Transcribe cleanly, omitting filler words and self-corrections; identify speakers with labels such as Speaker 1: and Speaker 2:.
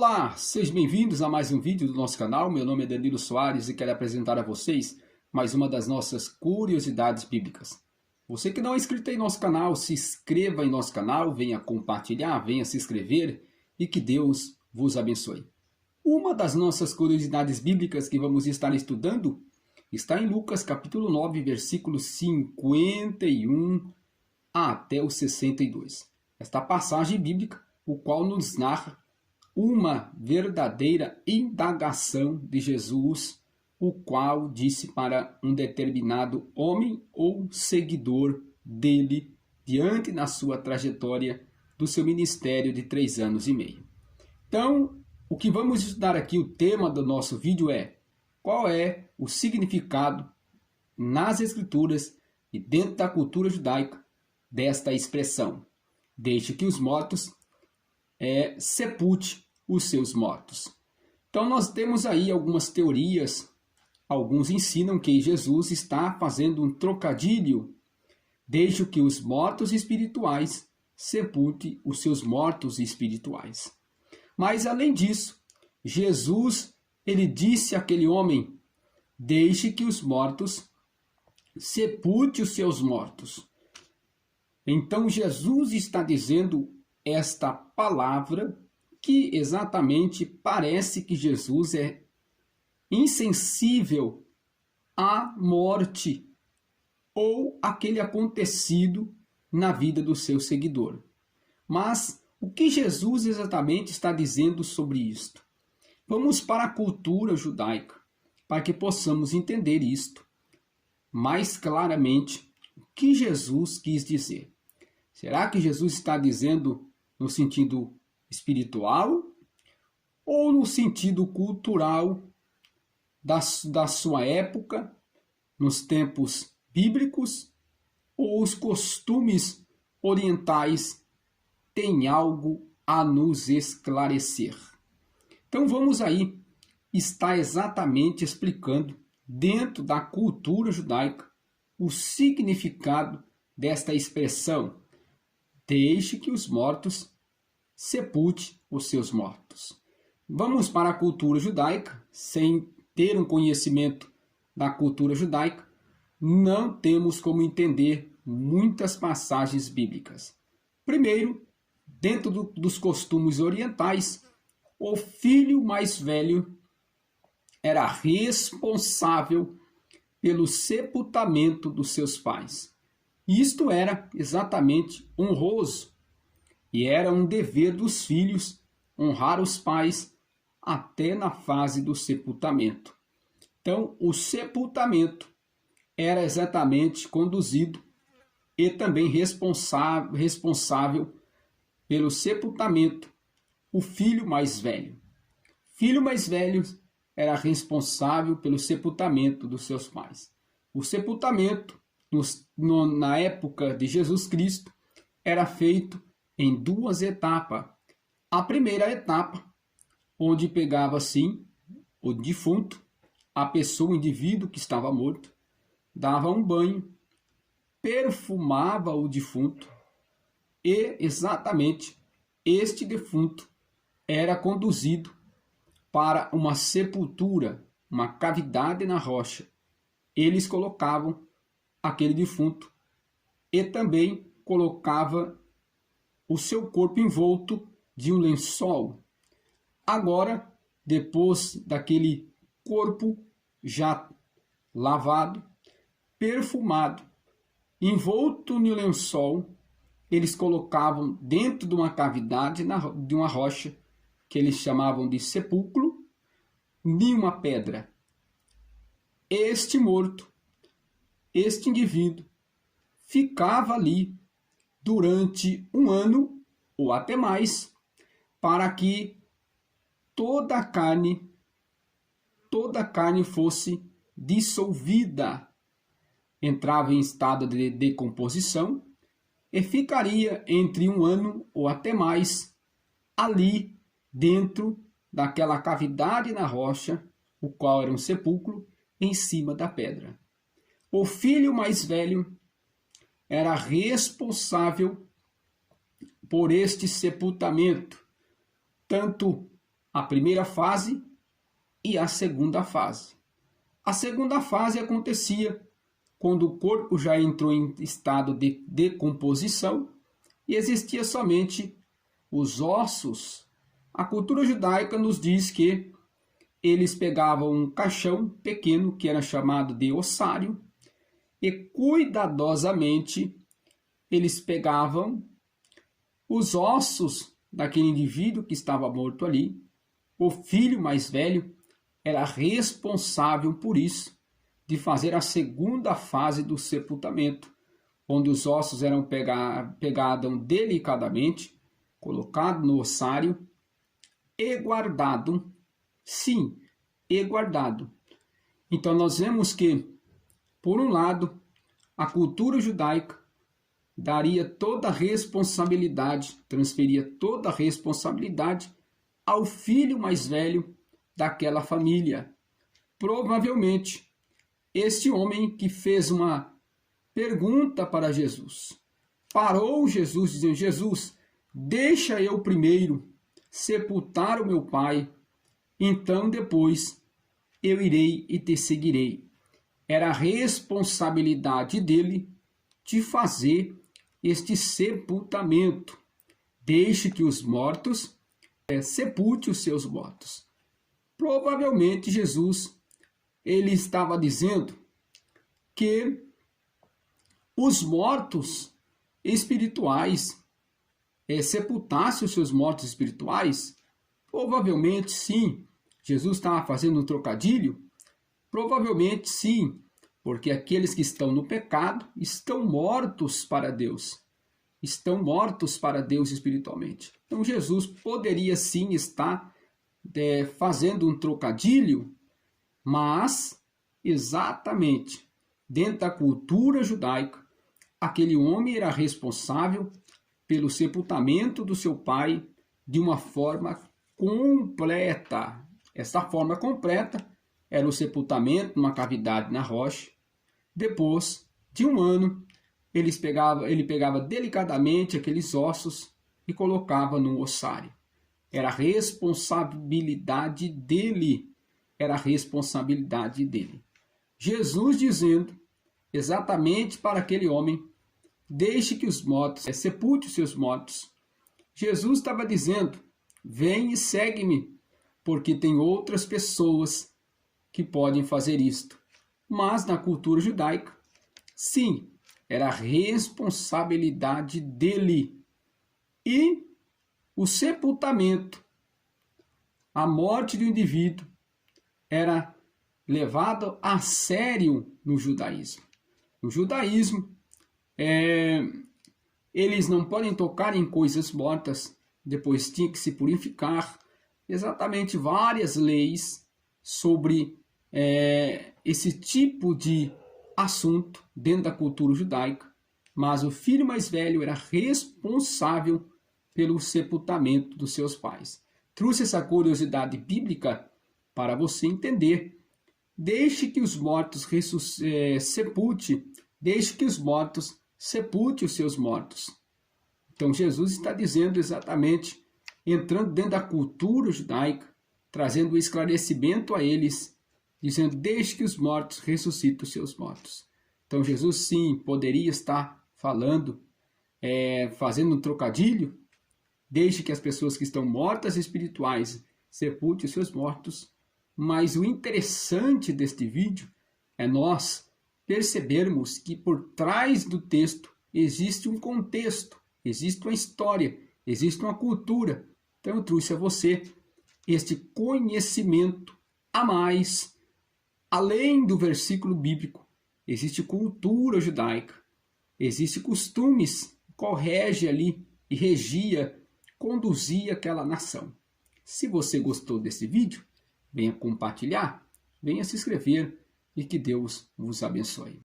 Speaker 1: Olá, sejam bem-vindos a mais um vídeo do nosso canal. Meu nome é Danilo Soares e quero apresentar a vocês mais uma das nossas curiosidades bíblicas. Você que não é inscrito em nosso canal, se inscreva em nosso canal, venha compartilhar, venha se inscrever e que Deus vos abençoe. Uma das nossas curiosidades bíblicas que vamos estar estudando está em Lucas capítulo 9, versículos 51 até o 62. Esta passagem bíblica, o qual nos narra uma verdadeira indagação de Jesus, o qual disse para um determinado homem ou seguidor dele, diante da sua trajetória do seu ministério de 3 anos e meio. Então, o que vamos estudar aqui, o tema do nosso vídeo é: qual é o significado nas Escrituras e dentro da cultura judaica desta expressão? Deixe que os mortos sepulte os seus mortos. Então nós temos aí algumas teorias, alguns ensinam que Jesus está fazendo um trocadilho, deixe que os mortos espirituais sepulte os seus mortos espirituais. Mas além disso, Jesus, ele disse àquele homem: deixe que os mortos sepulte os seus mortos. Então Jesus está dizendo esta palavra que exatamente parece que Jesus é insensível à morte ou aquele acontecido na vida do seu seguidor. Mas o que Jesus exatamente está dizendo sobre isto? Vamos para a cultura judaica para que possamos entender isto mais claramente, o que Jesus quis dizer. Será que Jesus está dizendo no sentido espiritual ou no sentido cultural da sua época, nos tempos bíblicos, ou os costumes orientais têm algo a nos esclarecer? Então vamos aí estar exatamente explicando dentro da cultura judaica o significado desta expressão: deixe que os mortos sepulte os seus mortos. Vamos para a cultura judaica. Sem ter um conhecimento da cultura judaica, não temos como entender muitas passagens bíblicas. Primeiro, dentro dos costumes orientais, o filho mais velho era responsável pelo sepultamento dos seus pais. Isto era exatamente honroso. E era um dever dos filhos honrar os pais até na fase do sepultamento. Então, o sepultamento era exatamente conduzido e também responsável pelo sepultamento o filho mais velho. Filho mais velho era responsável pelo sepultamento dos seus pais. O sepultamento, na época de Jesus Cristo, era feito em 2 etapas. A primeira etapa, onde pegava assim o defunto, a pessoa, o indivíduo que estava morto, dava um banho, perfumava o defunto e exatamente este defunto era conduzido para uma sepultura, uma cavidade na rocha. Eles colocavam aquele defunto e também colocava o seu corpo envolto de um lençol. Agora, depois daquele corpo já lavado, perfumado, envolto no lençol, eles colocavam dentro de uma cavidade de uma rocha, que eles chamavam de sepulcro, em uma pedra. Este morto, este indivíduo, ficava ali durante 1 ano ou até mais, para que toda a carne fosse dissolvida, entrava em estado de decomposição e ficaria entre 1 ano ou até mais ali dentro daquela cavidade na rocha, o qual era um sepulcro, em cima da pedra. O filho mais velho era responsável por este sepultamento, tanto a primeira fase e a segunda fase. A segunda fase acontecia quando o corpo já entrou em estado de decomposição e existia somente os ossos. A cultura judaica nos diz que eles pegavam um caixão pequeno, que era chamado de ossário, e cuidadosamente eles pegavam os ossos daquele indivíduo que estava morto ali. O filho mais velho era responsável por isso, de fazer a segunda fase do sepultamento, onde os ossos eram pegados delicadamente, colocados no ossário e guardado. Sim, e guardado. Então nós vemos que, por um lado, a cultura judaica daria toda a responsabilidade, transferia toda a responsabilidade ao filho mais velho daquela família. Provavelmente, este homem que fez uma pergunta para Jesus. Parou Jesus dizendo: Jesus, deixa eu primeiro sepultar o meu pai, então depois eu irei e te seguirei. Era a responsabilidade dele de fazer este sepultamento. Deixe que os mortos sepulte os seus mortos. Provavelmente Jesus ele estava dizendo que os mortos espirituais sepultassem os seus mortos espirituais. Provavelmente sim. Jesus estava fazendo um trocadilho? Provavelmente sim, porque aqueles que estão no pecado estão mortos para Deus. Estão mortos para Deus espiritualmente. Então Jesus poderia sim estar fazendo um trocadilho, mas exatamente dentro da cultura judaica, aquele homem era responsável pelo sepultamento do seu pai de uma forma completa. Essa forma completa era o sepultamento numa cavidade na rocha. Depois de um ano, ele pegava delicadamente aqueles ossos e colocava no ossário. Era a responsabilidade dele. Era a responsabilidade dele. Jesus dizendo exatamente para aquele homem: deixe que os mortos, sepulte os seus mortos. Jesus estava dizendo: vem e segue-me, porque tem outras pessoas que podem fazer isto. Mas na cultura judaica, sim, era a responsabilidade dele. E o sepultamento, a morte do indivíduo, era levado a sério no judaísmo. No judaísmo, eles não podem tocar em coisas mortas, depois tinha que se purificar. Exatamente várias leis sobre esse tipo de assunto dentro da cultura judaica, mas o filho mais velho era responsável pelo sepultamento dos seus pais. Trouxe essa curiosidade bíblica para você entender. Deixe que os mortos sepulte, deixe que os mortos sepulte os seus mortos. Então Jesus está dizendo exatamente, entrando dentro da cultura judaica, trazendo o esclarecimento a eles, dizendo: deixe que os mortos ressuscitem os seus mortos. Então Jesus sim poderia estar falando, fazendo um trocadilho: deixe que as pessoas que estão mortas espirituais sepulte os seus mortos. Mas o interessante deste vídeo é nós percebermos que por trás do texto existe um contexto, existe uma história, existe uma cultura. Então eu trouxe a você este conhecimento a mais. Além do versículo bíblico, existe cultura judaica, existe costumes, qual rege ali e regia, conduzia aquela nação. Se você gostou desse vídeo, venha compartilhar, venha se inscrever e que Deus vos abençoe.